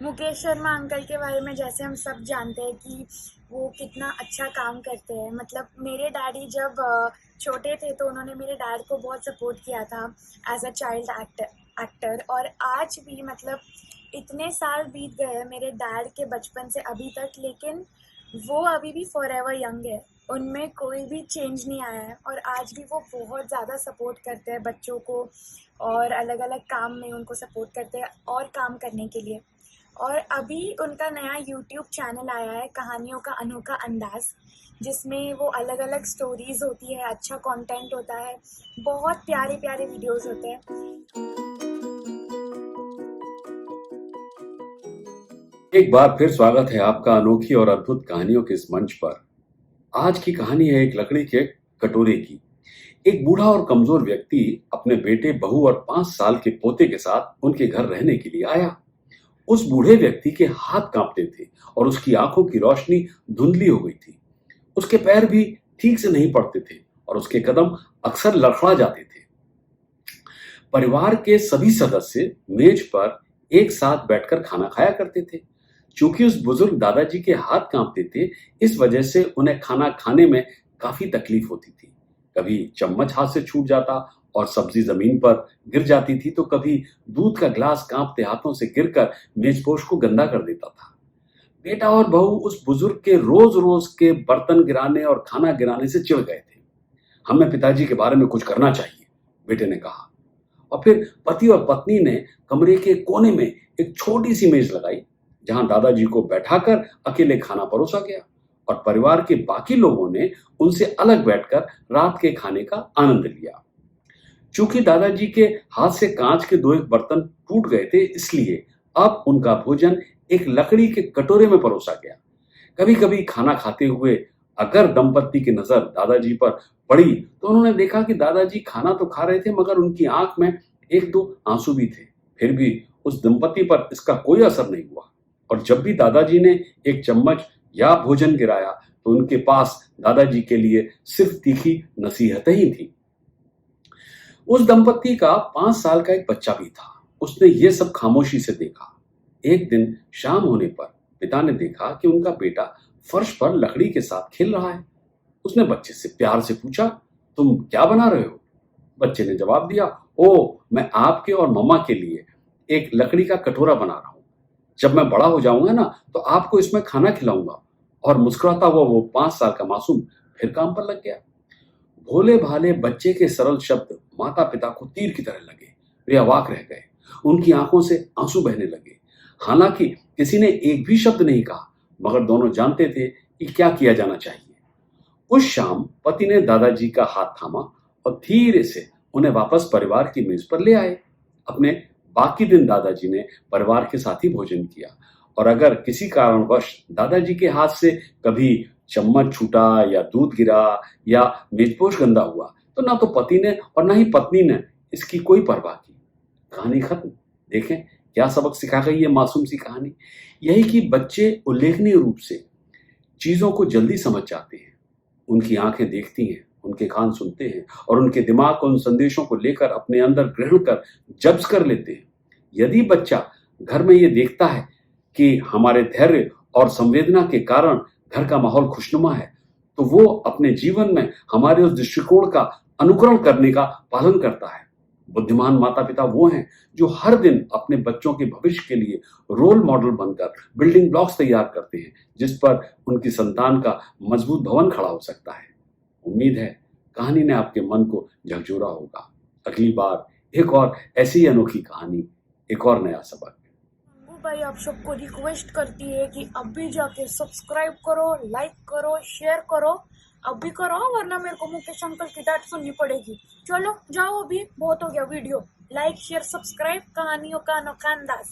Mukesh Sharma uncle के बारे में जैसे हम सब जानते हैं कि वो कितना अच्छा काम करते हैं। मतलब मेरे डैडी जब छोटे थे तो उन्होंने मेरे डैड को बहुत सपोर्ट किया था एज अ चाइल्ड एक्टर। और आज भी मतलब इतने साल बीत गए हैं मेरे डैड के बचपन से अभी तक, लेकिन वो अभी भी फॉर एवर यंग है। उनमें कोई भी चेंज नहीं आया है और आज भी वो बहुत ज़्यादा सपोर्ट करते हैं बच्चों को और अलग अलग काम में उनको सपोर्ट करते हैं और काम करने के लिए। और अभी उनका नया यूट्यूब चैनल आया है, कहानियों का अनोखा अंदाज, जिसमें वो अलग अलग स्टोरीज होती है, अच्छा कंटेंट होता है, बहुत प्यारे प्यारे वीडियोस होते हैं। एक बार फिर स्वागत है आपका अनोखी और अद्भुत कहानियों के इस मंच पर। आज की कहानी है एक लकड़ी के कटोरे की। एक बूढ़ा और कमजोर व्यक्ति अपने बेटे, बहू और 5 साल के पोते के साथ उनके घर रहने के लिए आया। उस बूढ़े व्यक्ति के हाथ कांपते थे और उसकी आंखों की रोशनी धुंधली हो गई थी। उसके पैर भी ठीक से नहीं पड़ते थे और उसके कदम अक्सर लड़खड़ा जाते थे। परिवार के सभी सदस्य मेज पर एक साथ बैठकर खाना खाया करते थे। चूंकि उस बुजुर्ग दादाजी के हाथ कांपते थे, इस वजह से उन्हें खाना खाने में काफी तकलीफ होती थी। कभी चम्मच हाथ से छूट जाता और सब्जी जमीन पर गिर जाती थी, तो कभी दूध का गिलास कांपते हाथों से गिरकर मेजपोश को गंदा कर देता था। बेटा और बहू उस बुजुर्ग के रोज रोज के बर्तन गिराने और खाना गिराने से चिढ़ गए थे। हमें पिताजी के बारे में कुछ करना चाहिए, बेटे ने कहा। और फिर पति और पत्नी ने कमरे के कोने में एक छोटी सी मेज लगाई, जहां दादाजी को बैठाकर अकेले खाना परोसा गया और परिवार के बाकी लोगों ने उनसे अलग बैठकर रात के खाने का आनंद लिया। चूंकि दादाजी के हाथ से कांच के 2 एक बर्तन टूट गए थे, इसलिए अब उनका भोजन एक लकड़ी के कटोरे में परोसा गया। कभी कभी खाना खाते हुए अगर दंपत्ति की नजर दादाजी पर पड़ी, तो उन्होंने देखा कि दादाजी खाना तो खा रहे थे, मगर उनकी आंख में 1-2 आंसू भी थे। फिर भी उस दंपत्ति पर इसका कोई असर नहीं हुआ और जब भी दादाजी ने एक चम्मच या भोजन गिराया, तो उनके पास दादाजी के लिए सिर्फ तीखी नसीहतें ही थी। उस दंपत्ति का 5 साल का एक बच्चा भी था। उसने ये सब खामोशी से देखा। एक दिन शाम होने पर पिता ने देखा कि उनका बेटा फर्श पर लकड़ी के साथ खेल रहा है। उसने बच्चे से प्यार से पूछा, तुम क्या बना रहे हो? बच्चे ने जवाब दिया, ओ, मैं आपके और मम्मा के लिए एक लकड़ी का कटोरा बना रहा हूं। जब मैं बड़ा हो जाऊंगा ना, तो आपको इसमें खाना खिलाऊंगा। और मुस्कुराता हुआ वो 5 साल का मासूम फिर काम पर लग गया। भोले भाले बच्चे के सरल शब्द माता पिता को तीर की तरह लगे। वे अवाक रह गए। उनकी आंखों से आंसू बहने लगे। हालांकि किसी ने एक भी शब्द नहीं कहा, मगर दोनों जानते थे कि क्या किया जाना चाहिए। उस शाम पति ने दादाजी का हाथ थामा और धीरे से उन्हें वापस परिवार की मेज पर ले आए। अपने बाकी दिन दादाजी ने परिवार के साथ ही भोजन किया और अगर किसी कारणवश दादाजी के हाथ से कभी चम्मच छूटा या दूध गिरा या मेजपोश गंदा हुआ, तो ना तो पति ने और ना ही पत्नी ने इसकी कोई परवाह की। कहानी खत्म। देखें क्या सबक सिखा गई ये मासूम सी कहानी। यही कि बच्चे उल्लेखनीय रूप से चीजों को जल्दी समझ जाते हैं। उनकी आंखें देखती हैं, उनके कान सुनते हैं और उनके दिमाग उन संदेशों को लेकर अपने अंदर ग्रहण कर जब्त कर लेते हैं। यदि बच्चा घर में ये देखता है कि हमारे धैर्य और संवेदना के कारण घर का माहौल खुशनुमा है, तो वो अपने जीवन में हमारे उस दृष्टिकोण का अनुकरण करने का पालन करता है। बुद्धिमान माता पिता वो हैं जो हर दिन अपने बच्चों के भविष्य के लिए रोल मॉडल बनकर बिल्डिंग ब्लॉक्स तैयार करते हैं, जिस पर उनकी संतान का मजबूत भवन खड़ा हो सकता है। उम्मीद है कहानी ने आपके मन को झकझोरा होगा। अगली बार एक और ऐसी ही अनोखी कहानी, एक और नया सबक। भाई आप सबको रिक्वेस्ट करती है कि अभी जाके सब्सक्राइब करो, लाइक करो, शेयर करो। अभी करो, वरना मेरे को मुकेश अंकल की डांट सुननी पड़ेगी। चलो जाओ, अभी बहुत हो गया वीडियो। लाइक शेयर सब्सक्राइब, कहानियों का अनोखा अंदाज।